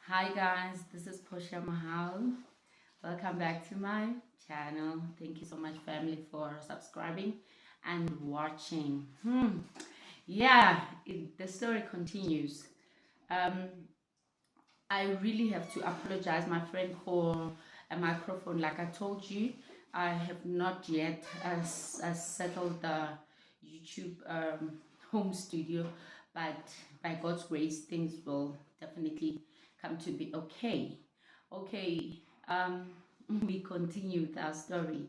Hi guys, this is Portia Mohau. Welcome back to my channel. Thank you so much family for subscribing and watching. The story continues. Um, I really have to apologize, my friend, for a microphone. Like I told you, I have not yet settled the YouTube home studio, but by God's grace, things will definitely come to be okay. Okay, we continue with our story.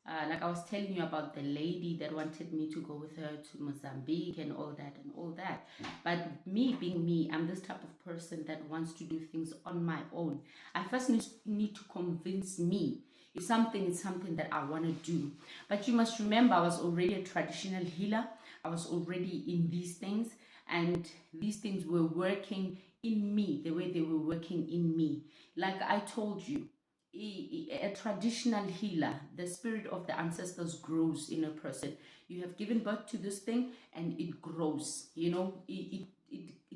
Like I was telling you about the lady that wanted me to go with her to Mozambique and all that. But me being me, I'm this type of person that wants to do things on my own. I first need to convince me if something is something that I want to do. But you must remember, I was already a traditional healer. I was already in these things, and these things were working in me the way they were working in me. Like I told you, a traditional healer, the spirit of the ancestors grows in a person. You have given birth to this thing and it grows, it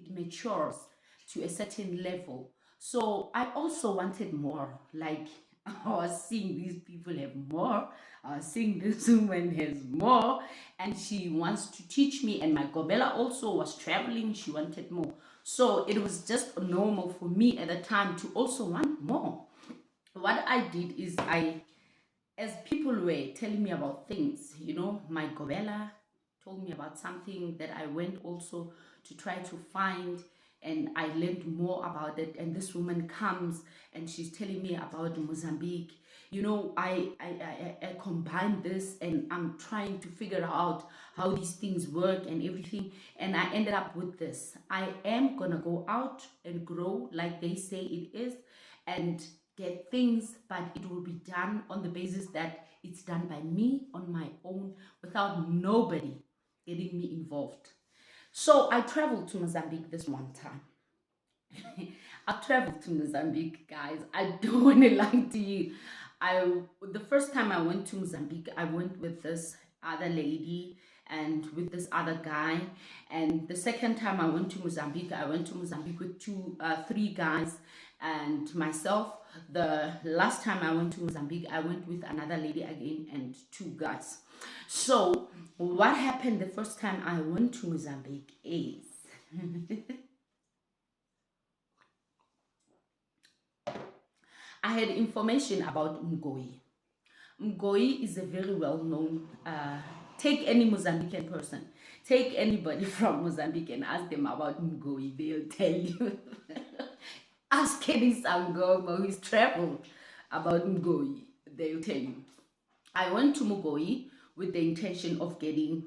matures to a certain level. So I also wanted more. Like I was seeing these people have more, I was seeing this woman has more, and she wants to teach me. And my gobela also was traveling, she wanted more. So it was just normal for me at the time to also want more. What I did is as people were telling me about things, my gobela told me about something that I went also to try to find, and I learned more about it. And this woman comes and she's telling me about Mozambique. I combine this and I'm trying to figure out how these things work and everything. And I ended up with this. I am gonna go out and grow like they say it is, and get things, but it will be done on the basis that it's done by me on my own without nobody getting me involved. So I traveled to Mozambique this one time. I traveled to Mozambique, guys. I don't want to lie to you. The first time I went to Mozambique, I went with this other lady and with this other guy. And the second time I went to Mozambique, I went to Mozambique with three guys and myself. The last time I went to Mozambique, I went with another lady again and two guys. So what happened the first time I went to Mozambique is I had information about Mukoi. Mukoi is a very well-known, take any Mozambican person, take anybody from Mozambique and ask them about Mukoi, they'll tell you. Ask any Sangoma who's traveled about Mukoi, they'll tell you. I went to Mukoi with the intention of getting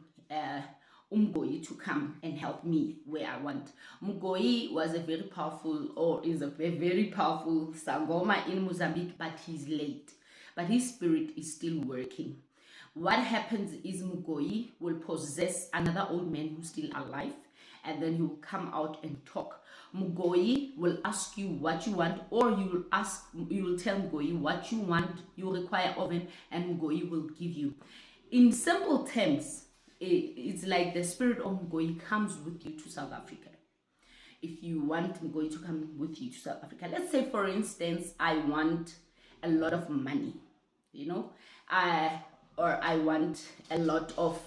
Mukoi to come and help me where I want. Mukoi was a very powerful, or is a very powerful Sangoma in Mozambique, but he's late. But his spirit is still working. What happens is Mukoi will possess another old man who's still alive, and then he will come out and talk. Mukoi will ask you what you want, or you will tell Mukoi what you want, you require of him, and Mukoi will give you. In simple terms, it's like the spirit of Mukoi comes with you to South Africa. If you want Mukoi to come with you to South Africa, let's say for instance, I want a lot of money, or I want a lot of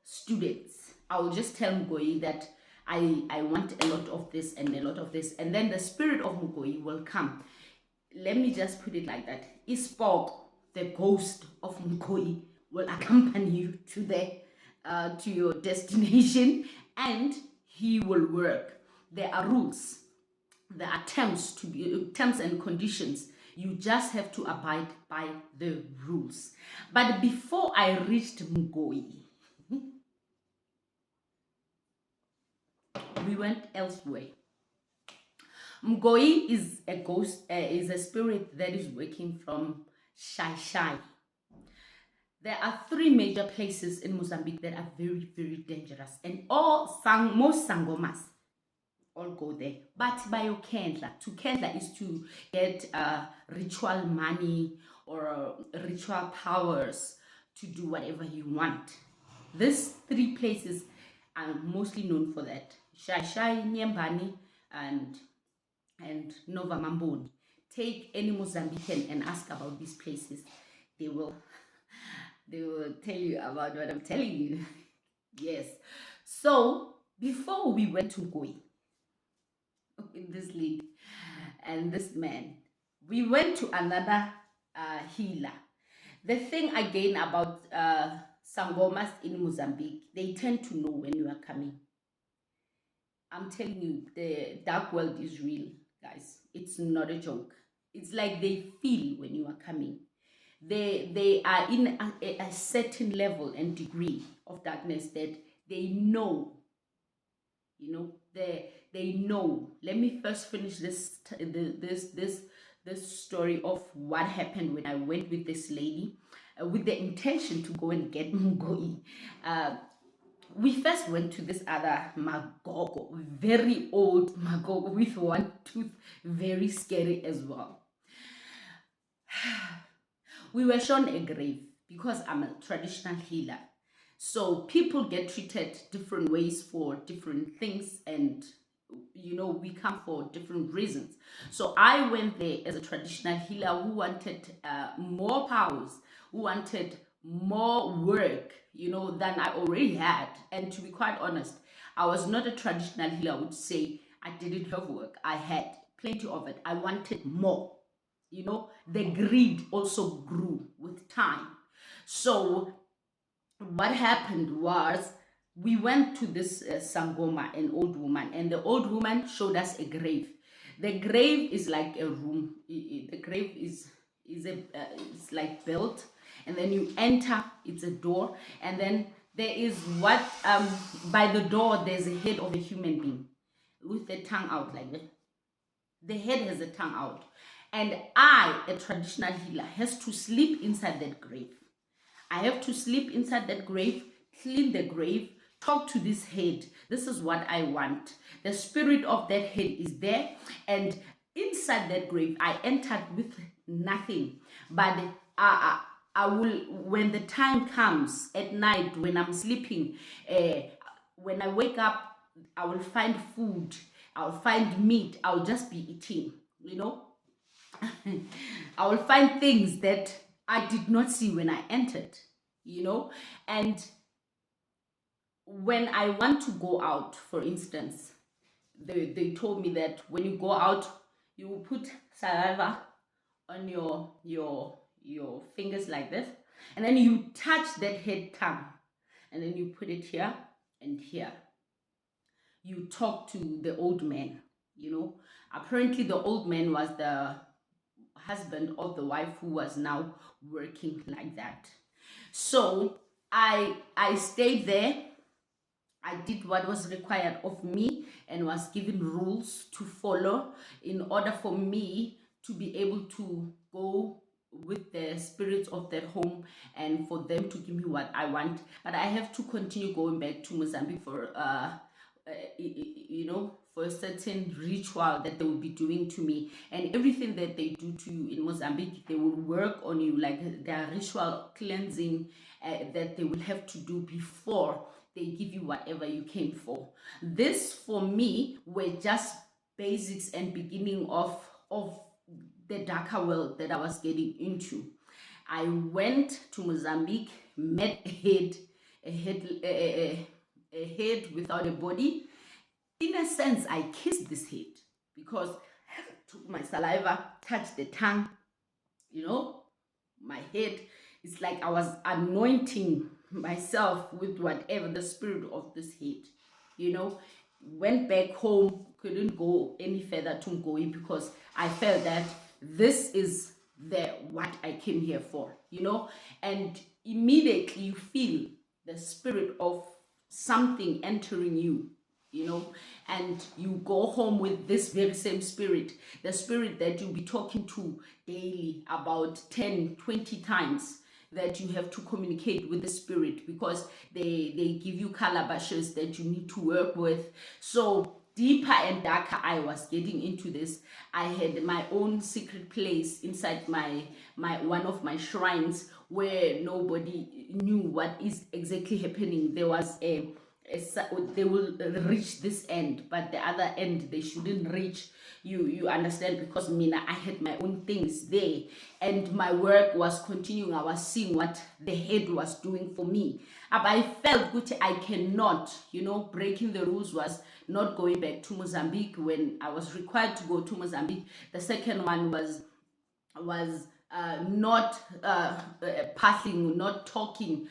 students. I will just tell Mukoi that I want a lot of this and a lot of this, and then the spirit of Mukoi will come. Let me just put it like that. Ispoke, the ghost of Mukoi, will accompany you to your destination, and he will work. There are rules. There are terms and conditions. You just have to abide by the rules. But before I reached Mukoi, we went elsewhere. Mukoi is a ghost, is a spirit that is working from Shai. There are three major places in Mozambique that are very, very dangerous, and most Sangomas all go there. But by Kendla, to Kendla is to get ritual money or ritual powers to do whatever you want. These three places are mostly known for that: Shai, Nyembani, and and Nova Mambone. Take any Mozambican and ask about these places. They will tell you about what I'm telling you. Yes. So before we went to Mukoi, this lady and this man, we went to another healer. The thing again about sangomas in Mozambique, they tend to know when you are coming. I'm telling you, the dark world is real, guys. It's not a joke. It's like they feel when you are coming. They are in a certain level and degree of darkness that they know. You know, they know. Let me first finish this story of what happened when I went with this lady with the intention to go and get Mukoi. We first went to this other magogo, very old magogo with one tooth, very scary as well. We were shown a grave because I'm a traditional healer. So people get treated different ways for different things, and you know, we come for different reasons. So I went there as a traditional healer who wanted more powers, who wanted more work, you know, than I already had. And to be quite honest, I was not a traditional healer. I would say I didn't have work. I had plenty of it. I wanted more. You know, the greed also grew with time. So what happened was we went to this sangoma, an old woman, and the old woman showed us a grave. The grave is like a room. The grave is it's like built, and then you enter. It's a door, and then there is what by the door there's a head of a human being with the tongue out like that. The head has a tongue out, and I, a traditional healer, has to sleep inside that grave. I have to sleep inside that grave, clean the grave, talk to this head. This is what I want. The spirit of that head is there, and inside that grave, I entered with nothing. But I will, when the time comes at night, when I'm sleeping, when I wake up, I will find food. I'll find meat. I'll just be eating, you know. I will find things that I did not see when I entered, you know. And when I want to go out, for instance, they told me that when you go out, you will put saliva on your fingers like this, and then you touch that head tongue, and then you put it here and here. You talk to the old man, you know. Apparently the old man was the husband of the wife who was now working like that. So I stayed there. I did what was required of me and was given rules to follow in order for me to be able to go with the spirits of that home and for them to give me what I want. But I have to continue going back to Mozambique for you know, for a certain ritual that they will be doing to me. And everything that they do to you in Mozambique, they will work on you, like their ritual cleansing that they will have to do before they give you whatever you came for. This for me were just basics and beginning of the darker world that I was getting into. I went to Mozambique, met a head without a body. In a sense, I kissed this head because I took my saliva, touched the tongue, you know, my head. It's like I was anointing myself with whatever the spirit of this head, you know. Went back home, couldn't go any further to Mukoi because I felt that this is what I came here for, you know. And immediately you feel the spirit of something entering you, you know, and you go home with this very same spirit, the spirit that you'll be talking to daily about 10-20 times, that you have to communicate with the spirit because they give you calabashes that you need to work with. So deeper and darker I was getting into this. I had my own secret place inside my one of my shrines where nobody knew what is exactly happening. There was a they will reach this end, but the other end they shouldn't reach. You understand, because Mina, I had my own things there, and my work was continuing. I was seeing what the head was doing for me. But I felt good. I cannot, breaking the rules was not going back to Mozambique when I was required to go to Mozambique. The second one was not passing, not talking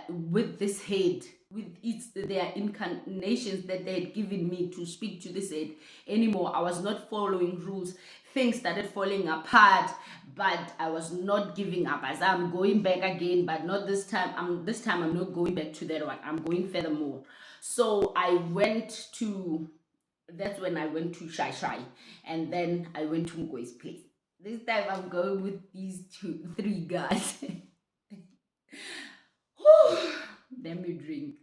with this head, with their incarnations that they had given me to speak to this head anymore. I was not following rules. Things started falling apart, but I was not giving up. As I'm going back again, but not this time. I'm not going back to that one. I'm going furthermore. So that's when I went to Shai, and then I went to Mukoi's place. This time I'm going with these 3 guys. Let me drink.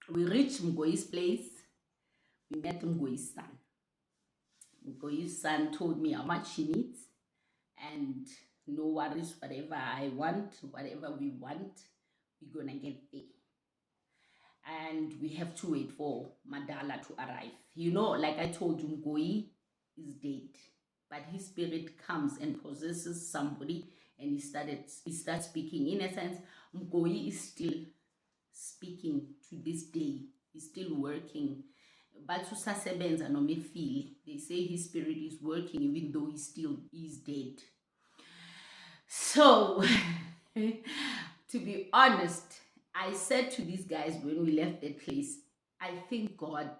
We reached Mukoi's place. We met Mukoi's son. Mukoi's son told me how much he needs, and no worries, whatever I want, whatever we want, we're gonna get there. And we have to wait for Madala to arrive. Like I told you, Mukoi is dead, but his spirit comes and possesses somebody, and he starts speaking. In a sense, Mukoi is still speaking to this day. He's still working. But they say his spirit is working even though he still is dead. So, to be honest, I said to these guys when we left that place, I think God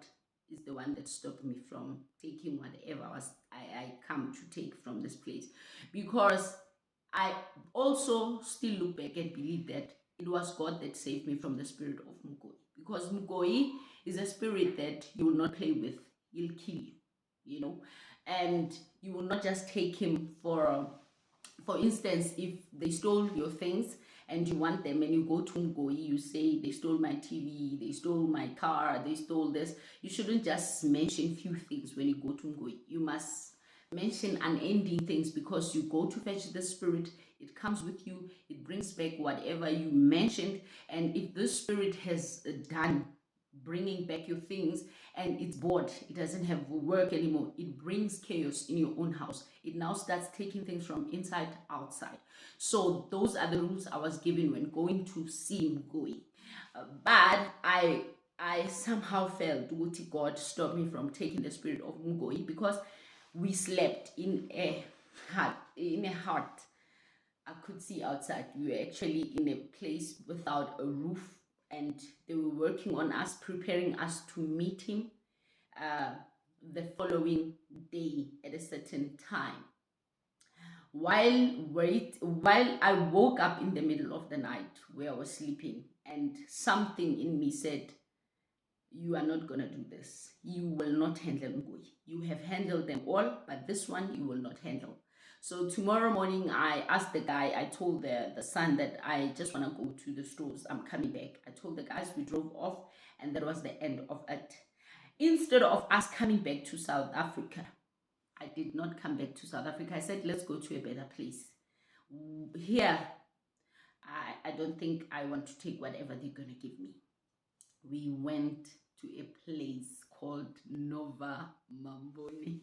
is the one that stopped me from taking whatever I come to take from this place. Because I also still look back and believe that it was God that saved me from the spirit of Mukoi. Because Mukoi is a spirit that you will not play with. He'll kill you, and you will not just take him for instance, if they stole your things and you want them, and you go to Mukoi, you say, they stole my TV, they stole my car, they stole this. You shouldn't just mention few things when you go to Mukoi. You must mention unending things, because you go to fetch the spirit, it comes with you, it brings back whatever you mentioned. And if this spirit has done bringing back your things and it's bored, it doesn't have work anymore, it brings chaos in your own house. It now starts taking things from inside outside. So those are the rules I was given when going to see Mukoi. But I somehow felt God stopped me from taking the spirit of Mukoi, because we slept in a hut. I could see outside. We were actually in a place without a roof, and they were working on us, preparing us to meet him the following day at a certain time. While I woke up in the middle of the night where I was sleeping, and something in me said, you are not going to do this. You will not handle Mukoi. You have handled them all, but this one you will not handle. So tomorrow morning, I asked the guy, I told the son that I just want to go to the stores. I'm coming back. I told the guys, we drove off, and that was the end of it. Instead of us coming back to South Africa, I did not come back to South Africa. I said, let's go to a better place. Here, I don't think I want to take whatever they're going to give me. We went to a place called Nova Mambone.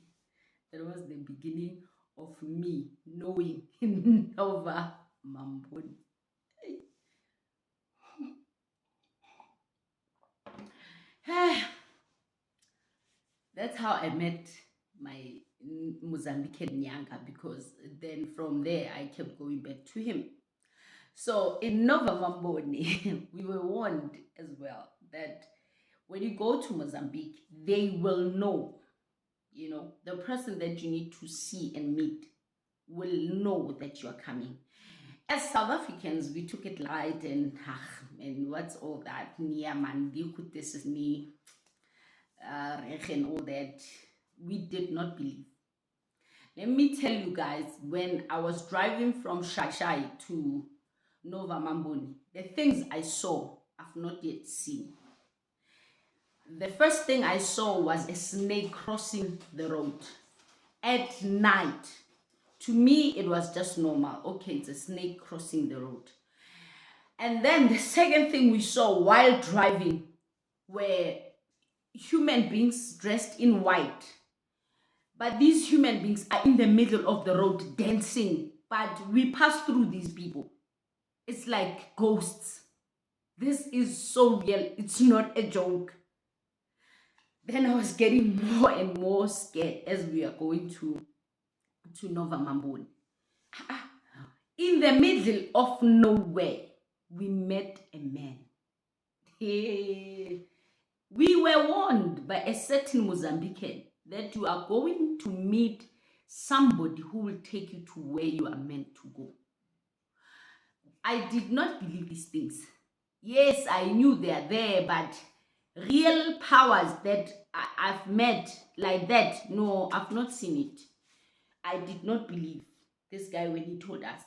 That was the beginning of me knowing Nova Mambone. That's how I met my Mozambican Nyanga, because then from there I kept going back to him. So in Nova Mambone, we were warned as well that when you go to Mozambique, they will know, the person that you need to see and meet will know that you are coming. As South Africans, we took it light, and what's all that? This is me, and all that. We did not believe. Let me tell you guys, when I was driving from Shai to Nova Mambone, the things I saw, I've not yet seen. The first thing I saw was a snake crossing the road at night. To me, it was just normal. Okay, it's a snake crossing the road. And then the second thing we saw while driving were human beings dressed in white. But these human beings are in the middle of the road dancing. But we pass through these people. It's like ghosts. This is so real. It's not a joke. Then I was getting more and more scared as we are going to Nova Mambone. In the middle of nowhere, we met a man. We were warned by a certain Mozambican that you are going to meet somebody who will take you to where you are meant to go. I did not believe these things. Yes, I knew they are there, but real powers that I've met like that, no, I've not seen it. I did not believe this guy when he told us.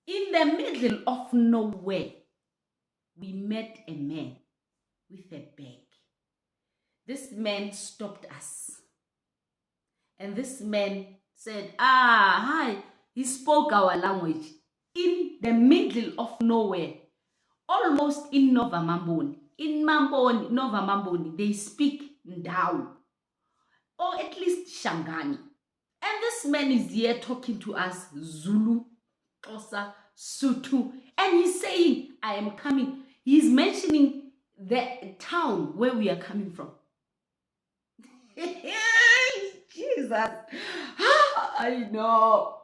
In the middle of nowhere, we met a man with a bag. This man stopped us. And this man said, hi. He spoke our language in the middle of nowhere, almost in Nova Mambone. In Mambone, Nova Mambone, they speak Ndau, or at least Shangani. And this man is here talking to us Zulu, Xhosa, Sotho, and he's saying, I am coming. He's mentioning the town where we are coming from. Jesus. I know.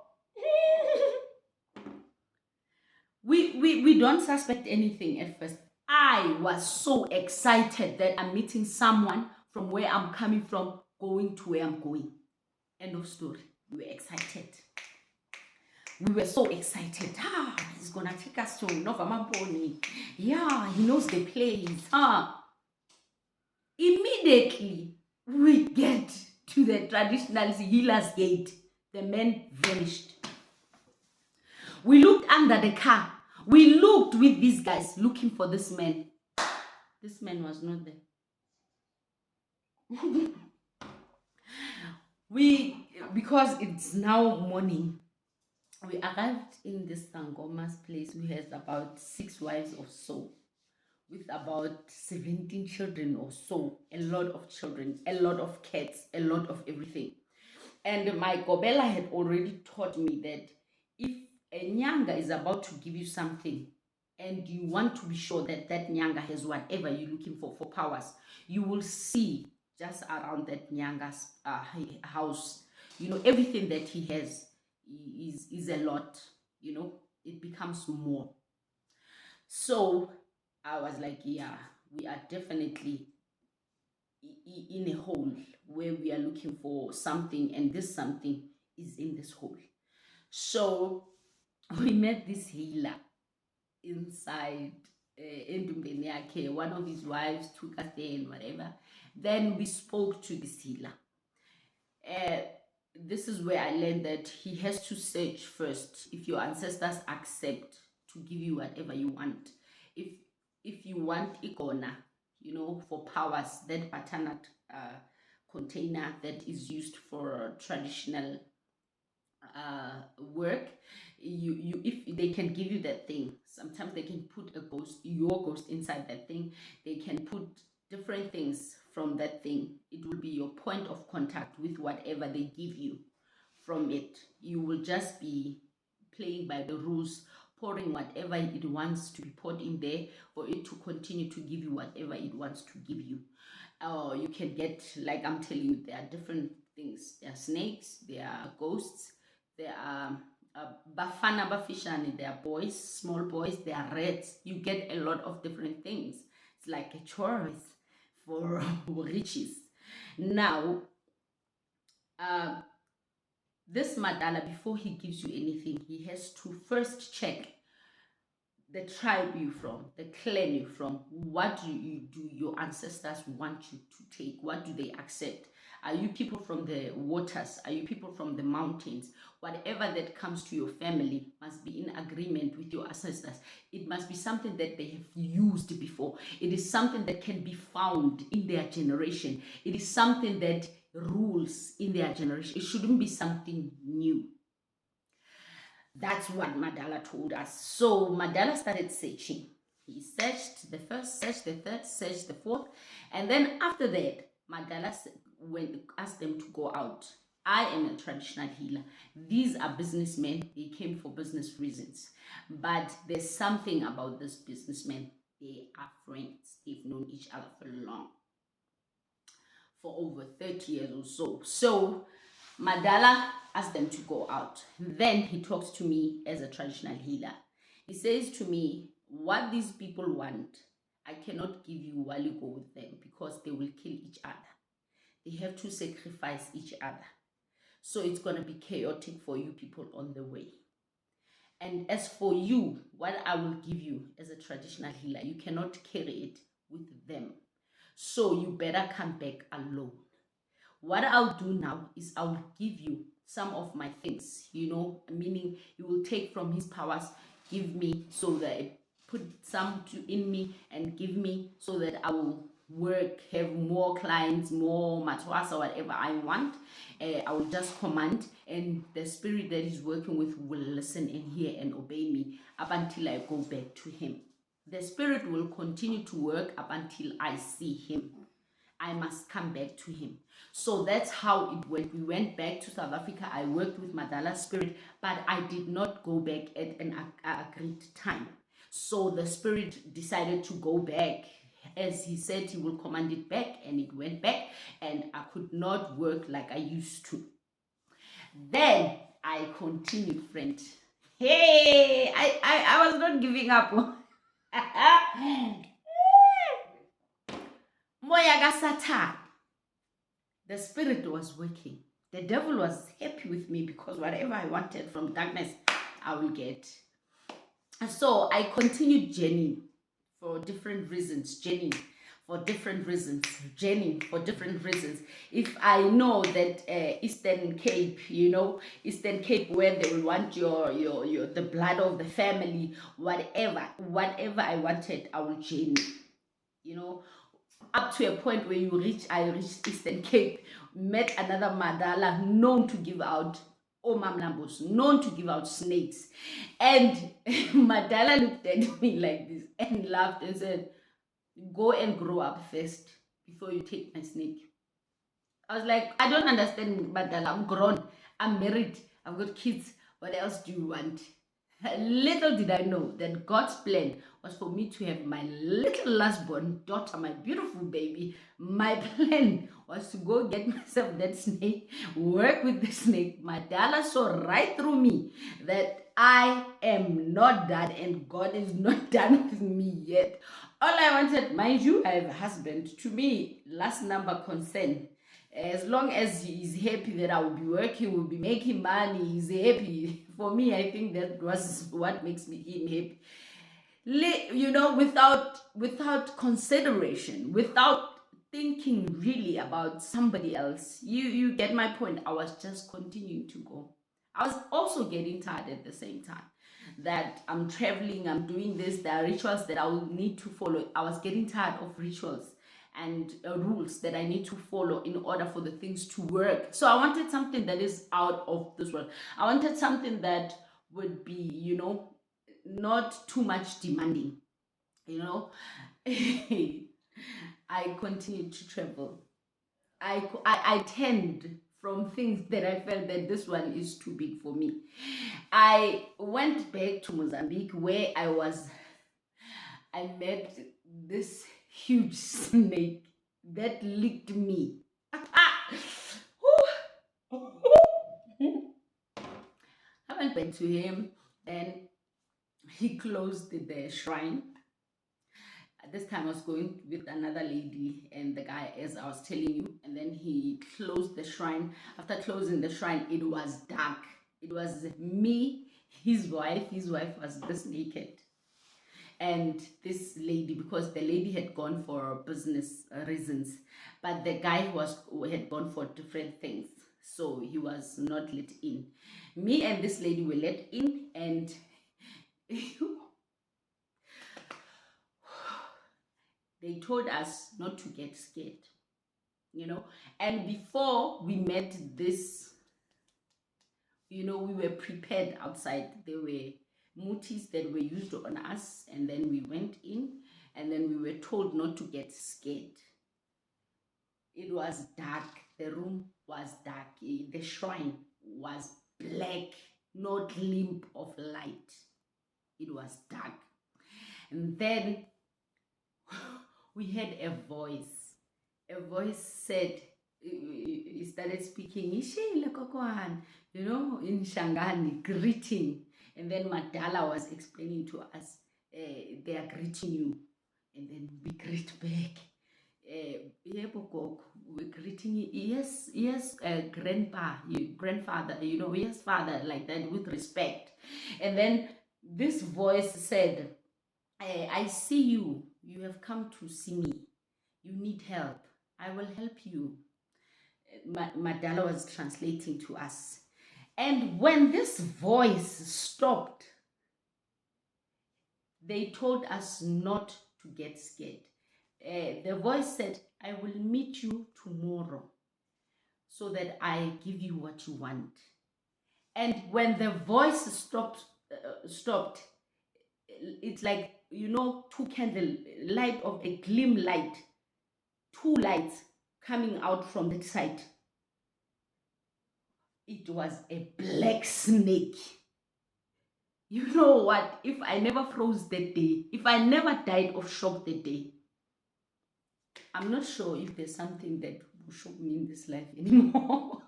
We don't suspect anything at first. I was so excited that I'm meeting someone from where I'm coming from, going to where I'm going. End of story. We were excited. We were so excited. He's gonna take us to Nova Mambone. Yeah, he knows the place. Immediately we get to the traditional healer's gate. The man vanished. We looked under the car. We looked with these guys looking for this man. This man was not there. Because it's now morning, we arrived in this Sangoma's place. We had about 6 wives or so, with about 17 children or so. A lot of children, a lot of cats, a lot of everything. And my Gobela had already taught me that if a Nyanga is about to give you something and you want to be sure that that Nyanga has whatever you're looking for powers, you will see just around that Nyanga's house, everything that he has is a lot, it becomes more. So I was like, yeah, we are definitely in a hole where we are looking for something, and this something is in this hole. So we met this healer inside Endumbeniake. One of his wives took us there and whatever. Then we spoke to this healer. This is where I learned that he has to search first if your ancestors accept to give you whatever you want. If you want Ikona, for powers, that batanat container that is used for traditional work, if they can give you that thing. Sometimes they can put your ghost inside that thing. They can put different things from that thing. It will be your point of contact with whatever they give you from it. You will just be playing by the rules, pouring whatever it wants to be poured in there for it to continue to give you whatever it wants to give you. You can get, like I'm telling you, there are different things. There are snakes, there are ghosts, there are Bafana Bafishani, there are boys, small boys, there are rats. You get a lot of different things. It's like a choice for riches. Now, this Madala, before he gives you anything, he has to first check the tribe you're from, the clan you're from. What do your ancestors want you to take? What do they accept? Are you people from the waters? Are you people from the mountains? Whatever that comes to your family must be in agreement with your ancestors. It must be something that they have used before. It is something that can be found in their generation. It is something that rules in their generation. It shouldn't be something new. That's what Madala told us. So Madala started searching. He searched the first, searched the third, searched the fourth. And then after that, Madala asked them to go out. I am a traditional healer. These are businessmen. They came for business reasons. But there's something about this businessmen. They are friends. They've known each other for long. For over 30 years or so. So Madala asked them to go out. Then he talks to me as a traditional healer. He says to me, what these people want, I cannot give you while you go with them because they will kill each other. They have to sacrifice each other. So it's going to be chaotic for you people on the way. And as for you, what I will give you as a traditional healer, you cannot carry it with them. So you better come back alone. What I'll do now is I'll give you some of my things, meaning you will take from his powers, give me so that I put some in me and give me so that I will work, have more clients, more matwasa, whatever I want. I will just command and the spirit that is working with will listen and hear and obey me up until I go back to him. The spirit will continue to work up until I see him. I must come back to him. So that's how it went. We went back to South Africa. I worked with Madala's spirit, but I did not go back at an agreed time. So the spirit decided to go back. As he said, he will command it back, and it went back, and I could not work like I used to. Then I continued, friend. Hey, I was not giving up. Moya Satan. The spirit was working. The devil was happy with me because whatever I wanted from darkness, I will get. And so I continued journeying for different reasons, If I know that Eastern Cape, where they will want the blood of the family, whatever I wanted, I will journey. Up to a point where I reached Eastern Cape, met another Madala known to give out Omamlambos, known to give out snakes. And Madala looked at me like this and laughed and said, go and grow up first before you take my snake. I was like, I don't understand, Madala. I'm grown. I'm married. I've got kids. What else do you want? Little did I know that God's plan was for me to have my little last-born daughter, my beautiful baby. My plan was to go get myself that snake, work with the snake. Madala saw right through me that I am not done and God is not done with me yet. All I wanted, mind you, I have a husband. To me, last number concern. As long as he is happy that I will be working, will be making money, he's happy. For me, I think that was what makes him happy. Without consideration, without thinking really about somebody else. You get my point. I was just continuing to go. I was also getting tired at the same time. That I'm traveling, I'm doing this, there are rituals that I will need to follow. I was getting tired of rituals and rules that I need to follow in order for the things to work. So I wanted something that is out of this world. I wanted something that would be, not too much demanding, I continued to travel. I tend from things that I felt that this one is too big for me. I went back to Mozambique where I met this huge snake that licked me. I went back to him, then he closed the shrine. At this time I was going with another lady and the guy, as I was telling you, and then he closed the shrine. After closing the shrine, it was dark. It was me, his wife was this naked, and this lady, because the lady had gone for business reasons, but the guy had gone for different things, so he was not let in. Me and this lady were let in, and they told us not to get scared, and before we met this, we were prepared outside. mutis that were used on us, and then we went in, and then we were told not to get scared. It was dark. The room was dark. The shrine was black, no gleam of light. It was dark. And then we heard a voice. A voice said, he started speaking, you know, in Shangani, greeting. And then Madala was explaining to us, they are greeting you. And then we greet back. We're greeting you. Yes, grandfather, you know, yes, father, like that, with respect. And then this voice said, I see you. You have come to see me. You need help. I will help you. Madala was translating to us. And when this voice stopped, they told us not to get scared. The voice said, I will meet you tomorrow so that I give you what you want. And when the voice stopped, it's like, you know, two candle light of a gleam light, two lights coming out from that side. It was a black snake. You know what? If I never froze that day, if I never died of shock that day, I'm not sure if there's something that will shock me in this life anymore.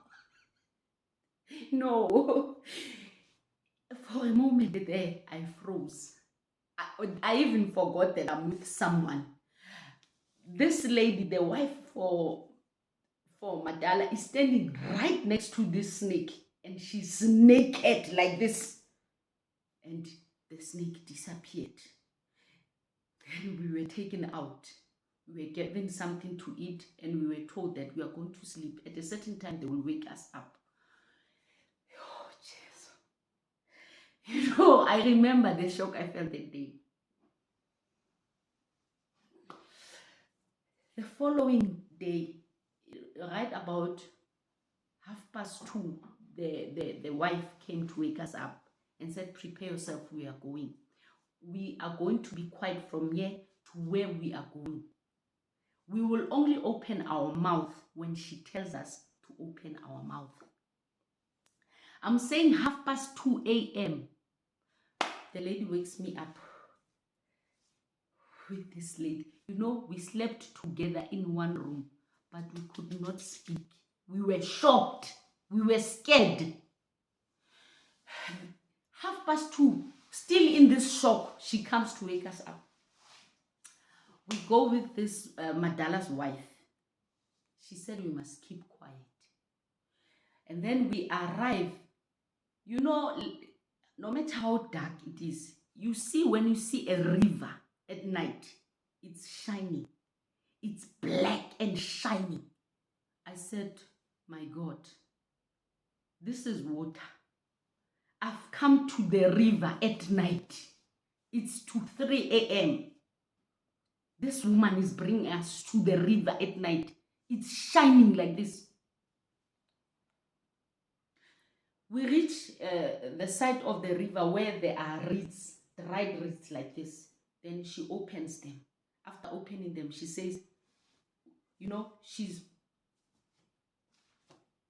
No. For a moment there, I froze. I even forgot that I'm with someone. This lady, the wife for Madala, is standing right next to this snake, and she's naked like this. And the snake disappeared. Then we were taken out. We were given something to eat, and we were told that we are going to sleep. At a certain time, they will wake us up. Oh, Jesus. You know, I remember the shock I felt that day. The following day, right about 2:30, the wife came to wake us up and said, prepare yourself, we are going. We are going to be quiet from here to where we are going. We will only open our mouth when she tells us to open our mouth. I'm saying 2:30 a.m. The lady wakes me up with this lady. You know, we slept together in one room, but we could not speak. We were shocked. We were scared. 2:30, still in this shock, she comes to wake us up. We go with this Madala's wife. She said we must keep quiet. And then we arrive. You know, no matter how dark it is, you see, when you see a river at night, it's shiny. It's black and shiny. I said, my God, this is water. I've come to the river at night. It's 3 a.m. This woman is bringing us to the river at night. It's shining like this. We reach the side of the river where there are reeds, dried reeds like this. Then she opens them. After opening them, she says, you know,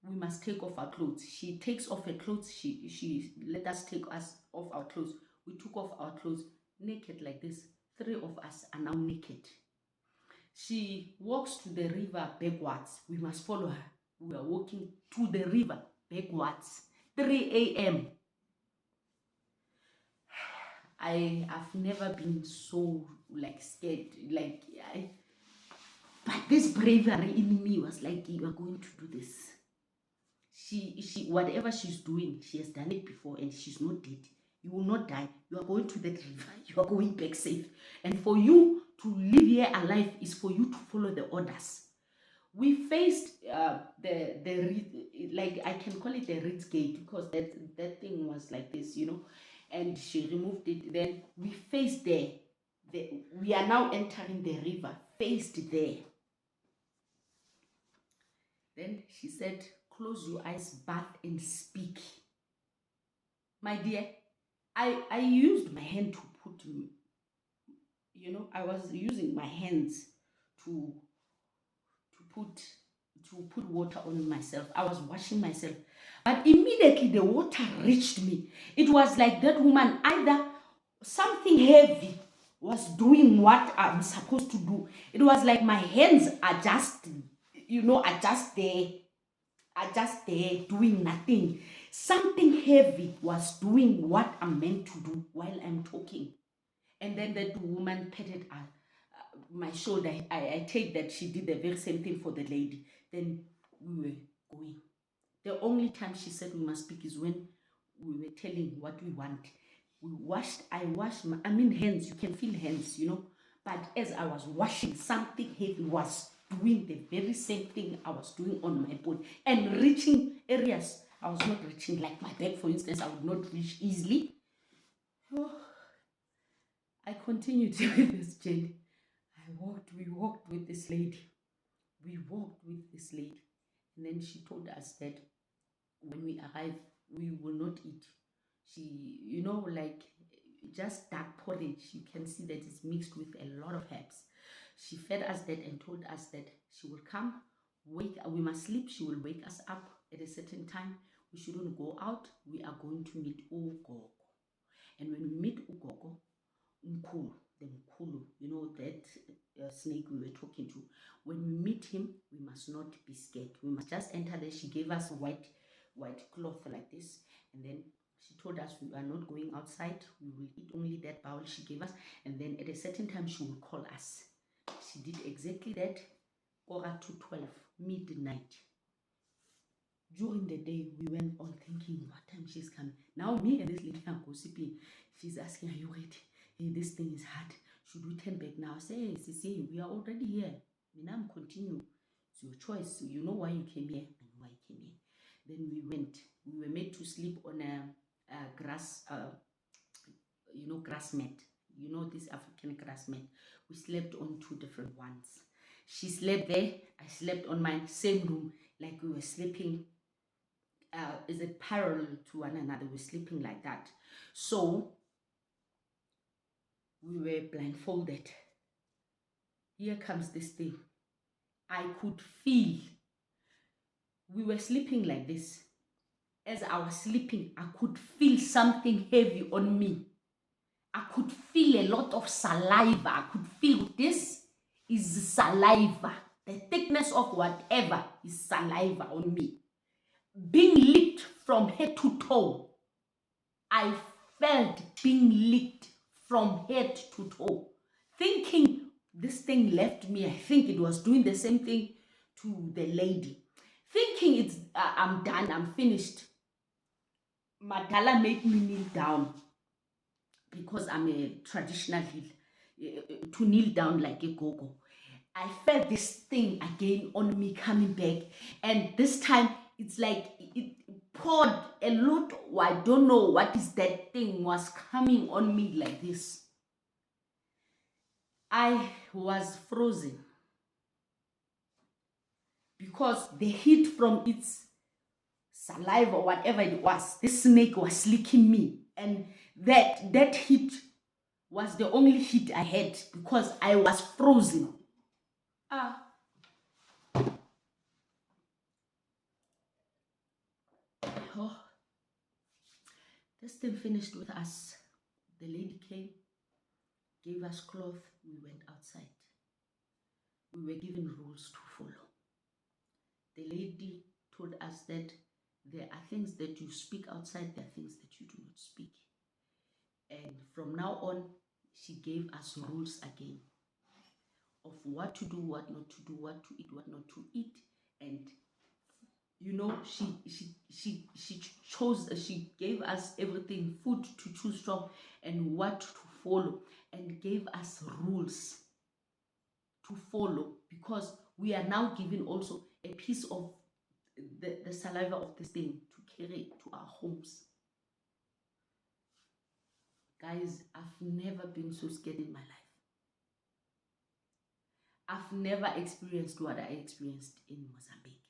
we must take off our clothes. She takes off her clothes. She let us take us off our clothes. We took off our clothes, naked like this. 3 of us are now naked. She walks to the river backwards. We must follow her. We are walking to the river backwards. 3 a.m. I've never been so scared. But this bravery in me was like, you are going to do this. She whatever she's doing, she has done it before, and she's not dead. You will not die. You are going to that river. You are going back safe. And for you to live here alive is for you to follow the orders. We faced the I can call it the Ritz gate, because that thing was like this, you know, and she removed it. Then we faced there. We are now entering the river, faced there. Then she said, close your eyes, bath, and speak. My dear, I used my hand to put, I was using my hands to put water on myself. I was washing myself, but immediately the water reached me. It was like that woman, either something heavy was doing what I'm supposed to do. It was like my hands are just, are just there doing nothing. Something heavy was doing what I'm meant to do while I'm talking. And then that woman patted my shoulder. I take that she did the very same thing for the lady. Then we were going. The only time she said we must speak is when we were telling what we want. I washed hands, you can feel hands, But as I was washing, something heavy was doing the very same thing I was doing on my body and reaching areas I was not reaching, like my back, for instance. I would not reach easily. Oh, I continued with this journey. We walked with this lady. And then she told us that when we arrive, we will not eat. She, like just dark porridge. You can see that it's mixed with a lot of herbs. She fed us that and told us that she will come, we must sleep. She will wake us up at a certain time. We shouldn't go out. We are going to meet Ugogo. And when we meet Ugogo, Mkulu, the Mkulu, that snake we were talking to, when we meet him, we must not be scared. We must just enter there. She gave us a white cloth like this, and then she told us we are not going outside. We will eat only that bowl she gave us, and then at a certain time she will call us. She did exactly that, quarter to 12, midnight. During the day, we went on thinking what time she's coming. Now me and this lady are gossiping. She's asking, are you ready? Hey, this thing is hard. Should we turn back now? Say, hey, Sisi, we are already here. Now continue. It's your choice. You know why you came here. I know why you came here. Then we went. We were made to sleep on a grass, grass mat. You know this African grass mat. We slept on 2 different ones. She slept there. I slept on my same room. Like we were sleeping. Is it parallel to one another? We're sleeping like that. So we were blindfolded. Here comes this thing. I could feel. We were sleeping like this. As I was sleeping, I could feel something heavy on me. I could feel a lot of saliva. I could feel this is saliva. The thickness of whatever is saliva on me. Being licked from head to toe. I felt being licked from head to toe. Thinking this thing left me, I think it was doing the same thing to the lady. Thinking it's I'm done, I'm finished. Madala made me kneel down because I'm a traditional heel, to kneel down like a gogo. I felt this thing again on me coming back, and this time it's like it poured a lot. I don't know what is that thing was coming on me like this. I was frozen because the heat from its saliva or whatever it was, this snake was licking me, and that heat was the only heat I had because I was frozen. Oh, this thing finished with us. The lady came, gave us cloth, we went outside. We were given rules to follow. The lady told us that there are things that you speak outside, there are things that you do not speak. And from now on, she gave us rules again of what to do, what not to do, what to eat, what not to eat. And she gave us everything, food to choose from and what to follow, and gave us rules to follow, because we are now given also a piece of the saliva of this thing to carry to our homes. Guys, I've never been so scared in my life. I've never experienced what I experienced in Mozambique.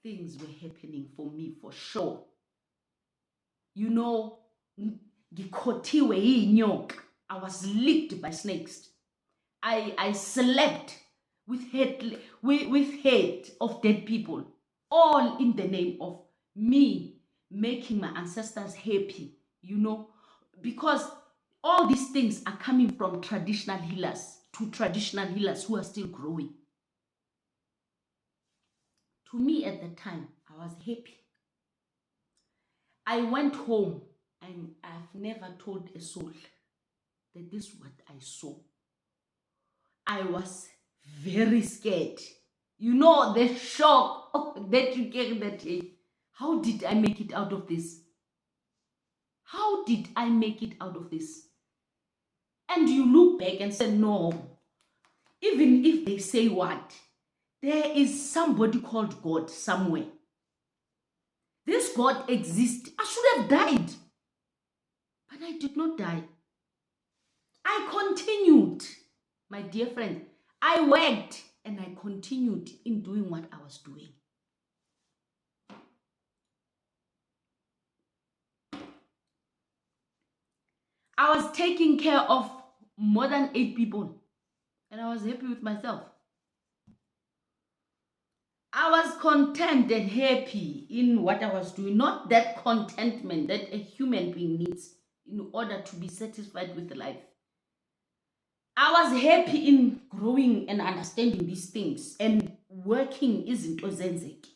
Things were happening for me for sure. ngikhotiwe yinyoka. I was licked by snakes. I slept with head of dead people, all in the name of me making my ancestors happy, because all these things are coming from traditional healers to traditional healers who are still growing. To me at the time, I was happy. I went home and I've never told a soul that this is what I saw. I was very scared. The shock that you get that day. How did I make it out of this? How did I make it out of this? And you look back and say, no, even if they say what, there is somebody called God somewhere. This God exists. I should have died. But I did not die. I continued, my dear friend. I worked and I continued in doing what I was doing. I was taking care of more than 8 people and I was happy with myself. I was content and happy in what I was doing, not that contentment that a human being needs in order to be satisfied with life. I was happy in growing and understanding these things and working isn't ozenzeki.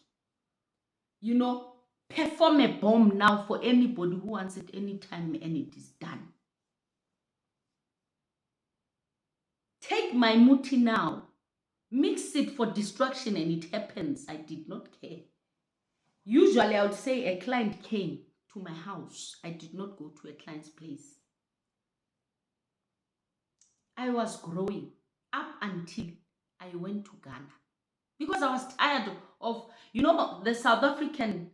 Perform a bomb now for anybody who wants it anytime and it is done. Take my muti now, mix it for destruction and it happens. I did not care. Usually I would say a client came to my house. I did not go to a client's place. I was growing up until I went to Ghana because I was tired of, the South African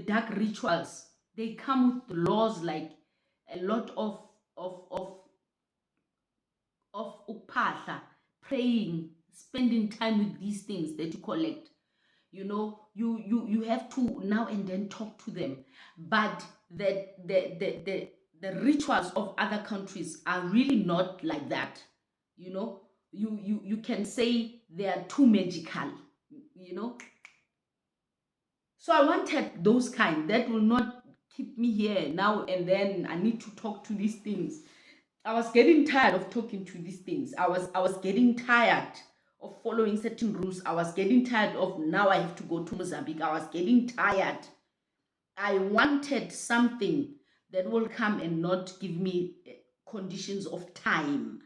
dark rituals. They come with laws like a lot of upahla, praying, spending time with these things that you collect. You have to now and then talk to them, but the rituals of other countries are really not like that. You can say they are too magical. So I wanted those kind that will not keep me here now and then. I need to talk to these things. I was getting tired of talking to these things. I was getting tired of following certain rules. I was getting tired of now I have to go to Mozambique. I was getting tired. I wanted something that will come and not give me conditions of time.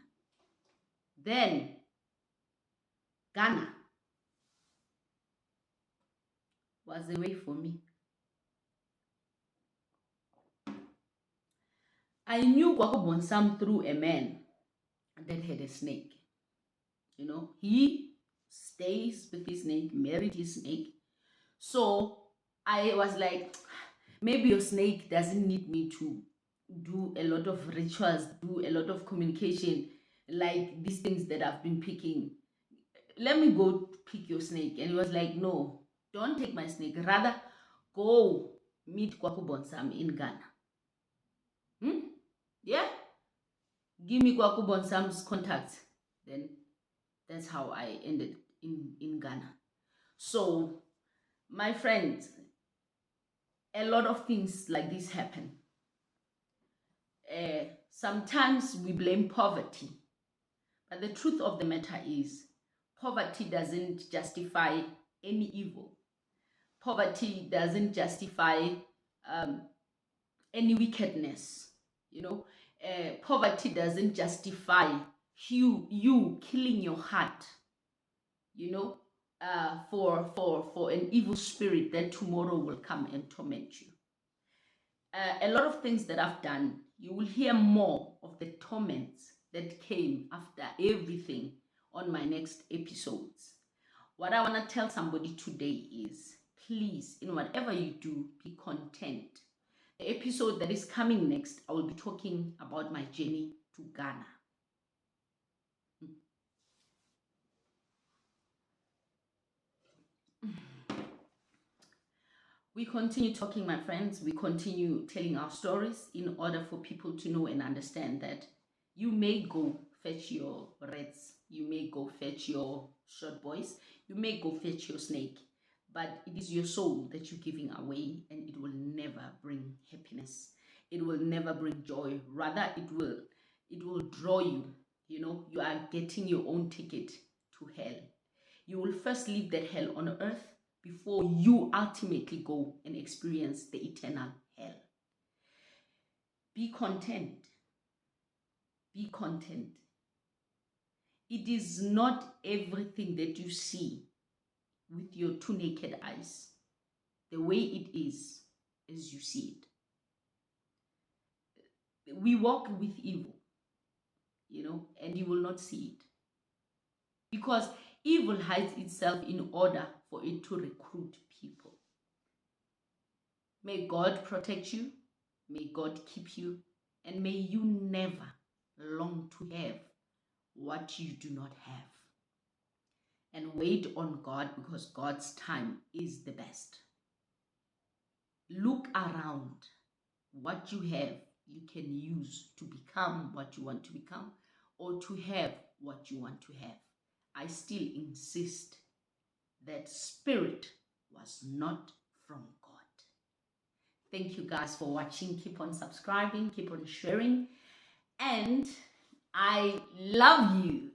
Then Ghana was a way for me. I knew Kwakubonsam through a man that had a snake. He stays with his snake, married his snake. So I was like, maybe your snake doesn't need me to do a lot of rituals, do a lot of communication, like these things that I've been picking. Let me go pick your snake. And he was like, no, don't take my snake. Rather, go meet Kwakubonsam in Ghana. Yeah? Give me Kwakubonsam's contacts. Then that's how I ended in Ghana. So, my friends, a lot of things like this happen. Sometimes we blame poverty. But the truth of the matter is, poverty doesn't justify any evil. Poverty doesn't justify any wickedness. Poverty doesn't justify you killing your heart, for an evil spirit that tomorrow will come and torment you. A lot of things that I've done, you will hear more of the torments that came after everything on my next episodes. What I want to tell somebody today is, please, in whatever you do, be content. The episode that is coming next, I will be talking about my journey to Ghana. We continue talking, my friends. We continue telling our stories in order for people to know and understand that you may go fetch your rats, you may go fetch your short boys, you may go fetch your snake, but it is your soul that you're giving away, and it will never bring happiness. It will never bring joy. Rather, it will draw you. You know, you are getting your own ticket to hell. You will first leave that hell on earth before you ultimately go and experience the eternal hell. Be content. Be content. It is not everything that you see with your two naked eyes the way it is as you see it. We walk with evil, and you will not see it. Because evil hides itself in order for it to recruit people. May God protect you. May God keep you. And may you never long to have what you do not have. And wait on God, because God's time is the best. Look around. What you have, you can use to become what you want to become, or to have what you want to have. I still insist that spirit was not from God. Thank you guys for watching. Keep on subscribing, keep on sharing, and I love you.